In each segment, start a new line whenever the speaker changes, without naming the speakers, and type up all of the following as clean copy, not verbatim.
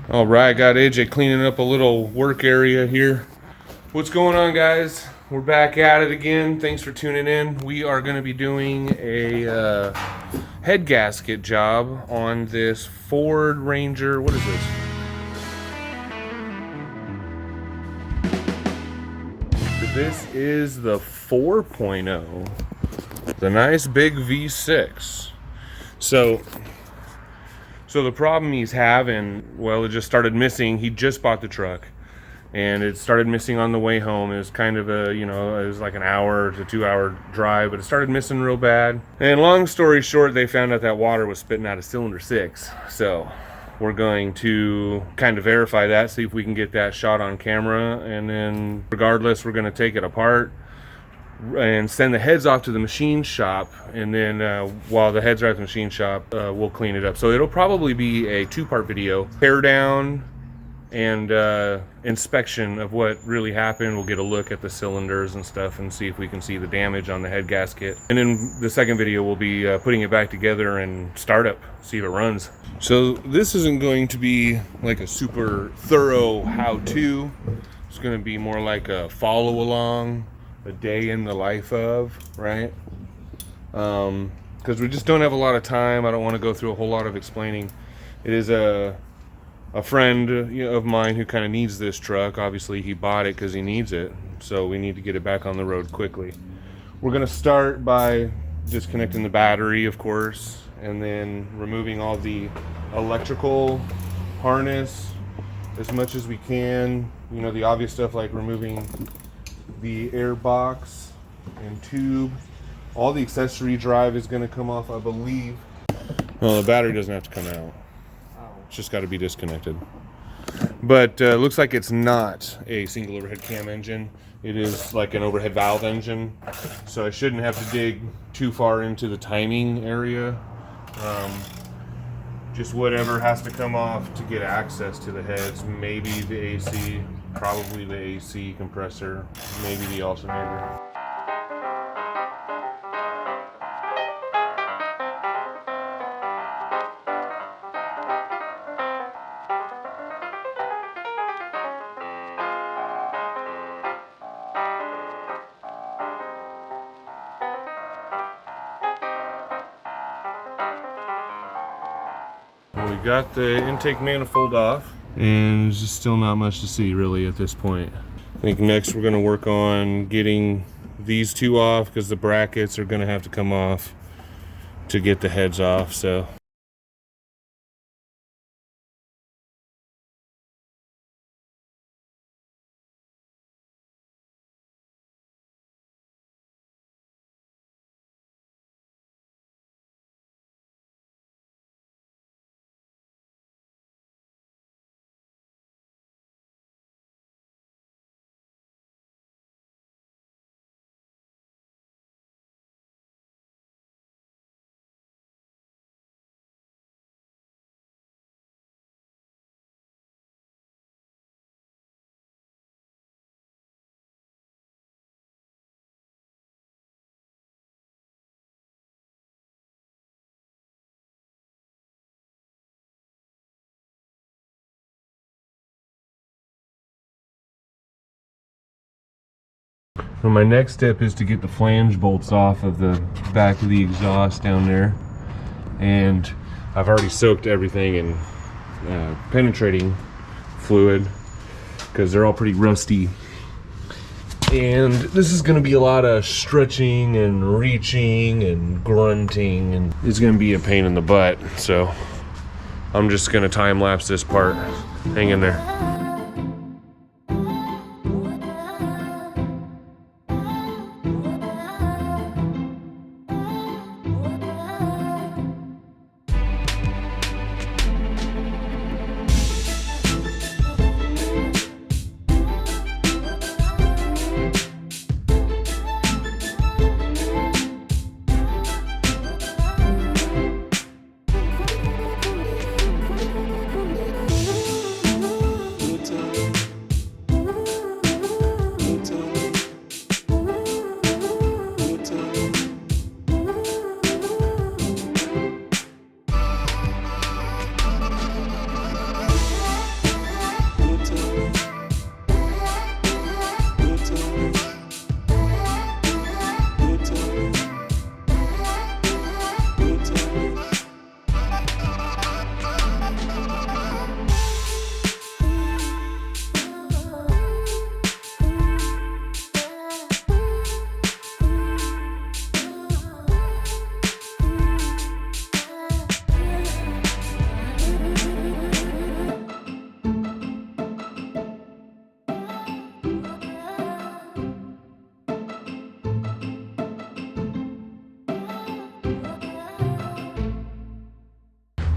All right, got AJ cleaning up a little work area here. What's going on, guys? We're back at it again. Thanks for tuning in. We are going to be doing a head gasket job on this Ford Ranger. What is this? This is the 4.0, the nice big V6. So the problem he's having, well, it just started missing. He just bought the truck, and it started missing on the way home. It was kind of a, it was like an hour to 2 hour drive, but it started missing real bad. And long story short, they found out that water was spitting out of cylinder 6. So we're going to kind of verify that, see if we can get that shot on camera, and then regardless, we're going to take it apart and send the heads off to the machine shop, and then while the heads are at the machine shop, we'll clean it up. So it'll probably be a 2-part video: tear down and inspection of what really happened. We'll get a look at the cylinders and stuff and see if we can see the damage on the head gasket, and then the second video will be putting it back together and startup, see if it runs. So this isn't going to be like a super thorough how-to. It's going to be more like a follow along, a day in the life of, right? Because we just don't have a lot of time. I don't want to go through a whole lot of explaining. It is a friend of mine who kind of needs this truck. Obviously he bought it because he needs it, so we need to get it back on the road quickly. We're going to start by disconnecting the battery, of course, and then removing all the electrical harness as much as we can. The obvious stuff like removing the air box and tube. All the accessory drive is going to come off, I believe. Well, the battery doesn't have to come out. It's just got to be disconnected. But looks like it's not a single overhead cam engine. It is like an overhead valve engine. So I shouldn't have to dig too far into the timing area. Just whatever has to come off to get access to the heads. Maybe the AC, probably the AC compressor, maybe the alternator. We got the intake manifold off, and there's just still not much to see really at this point. I think next we're going to work on getting these two off, because the brackets are going to have to come off to get the heads off. So my next step is to get the flange bolts off of the back of the exhaust down there, and I've already soaked everything in penetrating fluid because they're all pretty rusty, and this is going to be a lot of stretching and reaching and grunting, and it's going to be a pain in the butt. So I'm just going to time lapse this part. Hang in there.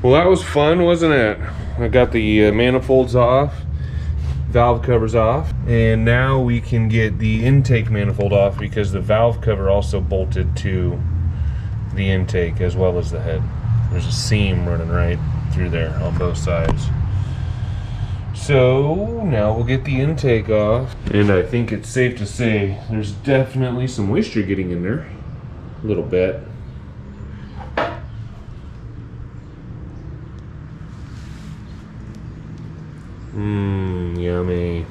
Well, that was fun, wasn't it? I got the manifolds off, valve covers off, and now we can get the intake manifold off because the valve cover also bolted to the intake as well as the head. There's a seam running right through there on both sides. So now we'll get the intake off, and I think it's safe to say there's definitely some moisture getting in there, a little bit. Yummy.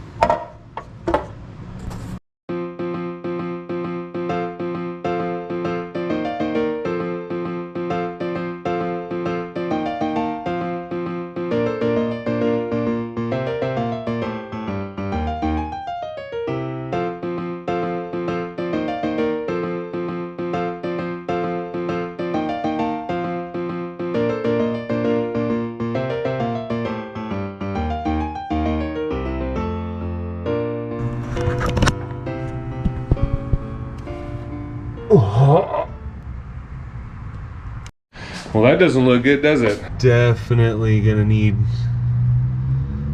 Well, that doesn't look good, does it? Definitely gonna need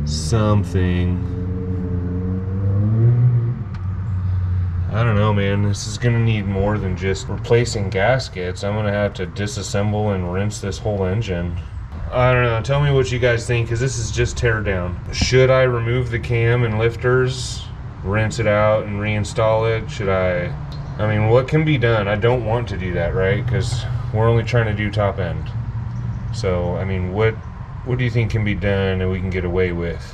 something. I don't know, man. This is gonna need more than just replacing gaskets. I'm gonna have to disassemble and rinse this whole engine. I don't know. Tell me what you guys think, because this is just tear down. Should I remove the cam and lifters, rinse it out, and reinstall it? Should I mean, what can be done? I don't want to do that, right? Because we're only trying to do top end. So, I mean, what do you think can be done and we can get away with?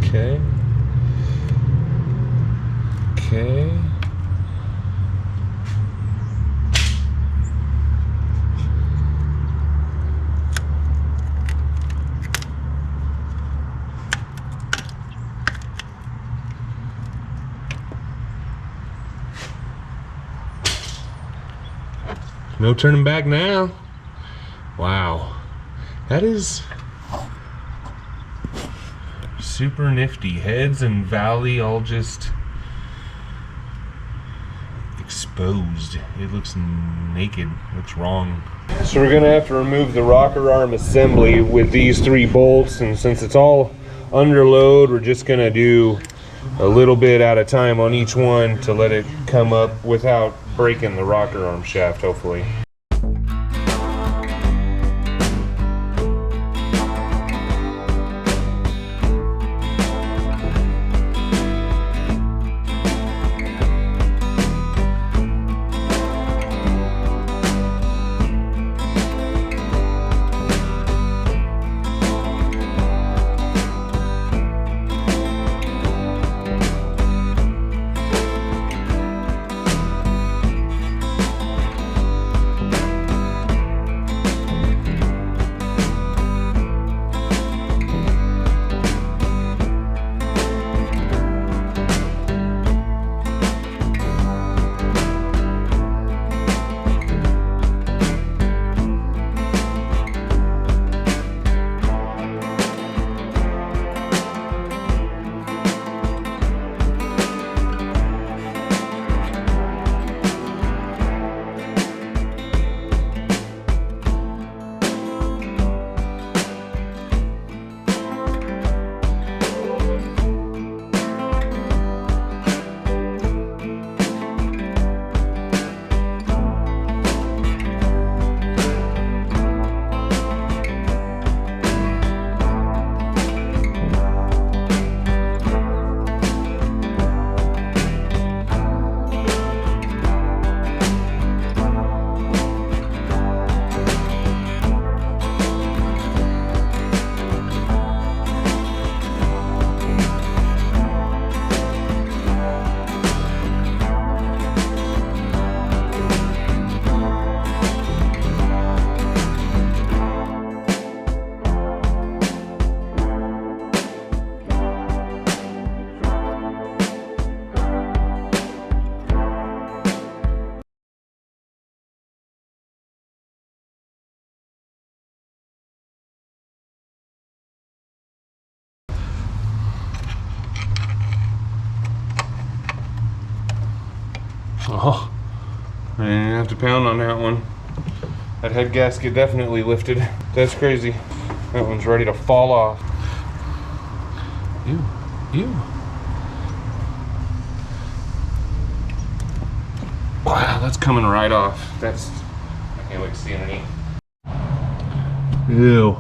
Okay. Okay. No turning back now. Wow. That is super nifty. Heads and valley all just exposed. It looks naked. Looks wrong. So we're gonna have to remove the rocker arm assembly with these 3 bolts, and since it's all under load, we're just gonna do a little bit at a time on each one to let it come up without breaking the rocker arm shaft, hopefully. Oh, And you have to pound on that one. That head gasket definitely lifted. That's crazy. That one's ready to fall off. Ew, ew. Wow, that's coming right off. I can't wait to see underneath. Ew.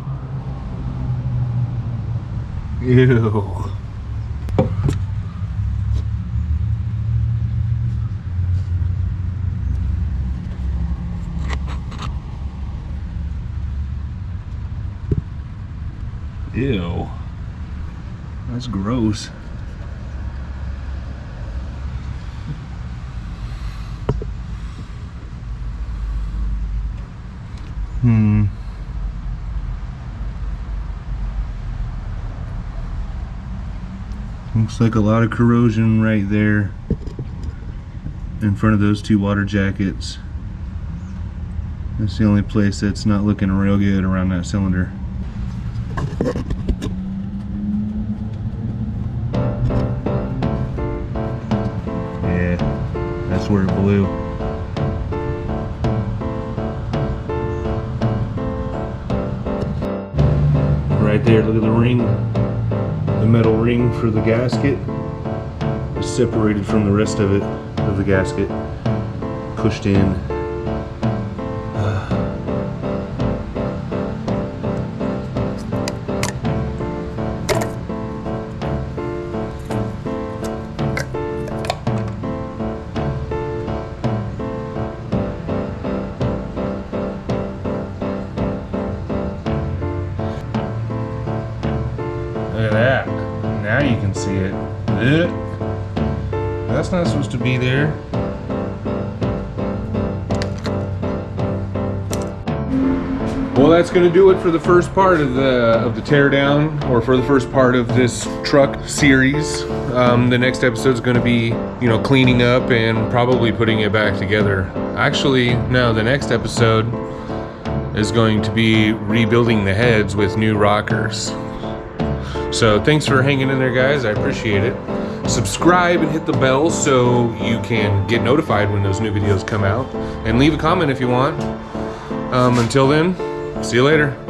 Ew. Ew. That's gross. Looks like a lot of corrosion right there in front of those two water jackets. That's the only place that's not looking real good around that cylinder. Yeah, that's where it blew. Right there, look at the ring. The metal ring for the gasket is separated from the rest of it, of the gasket, pushed in. Look at that. Now you can see it. Ugh. That's not supposed to be there. Well, that's going to do it for the first part of the teardown, or for the first part of this truck series. The next episode is going to be, cleaning up and probably putting it back together. Actually, no, the next episode is going to be rebuilding the heads with new rockers. So thanks for hanging in there, guys. I appreciate it. Subscribe and hit the bell so you can get notified when those new videos come out. And leave a comment if you want. Until then, see you later.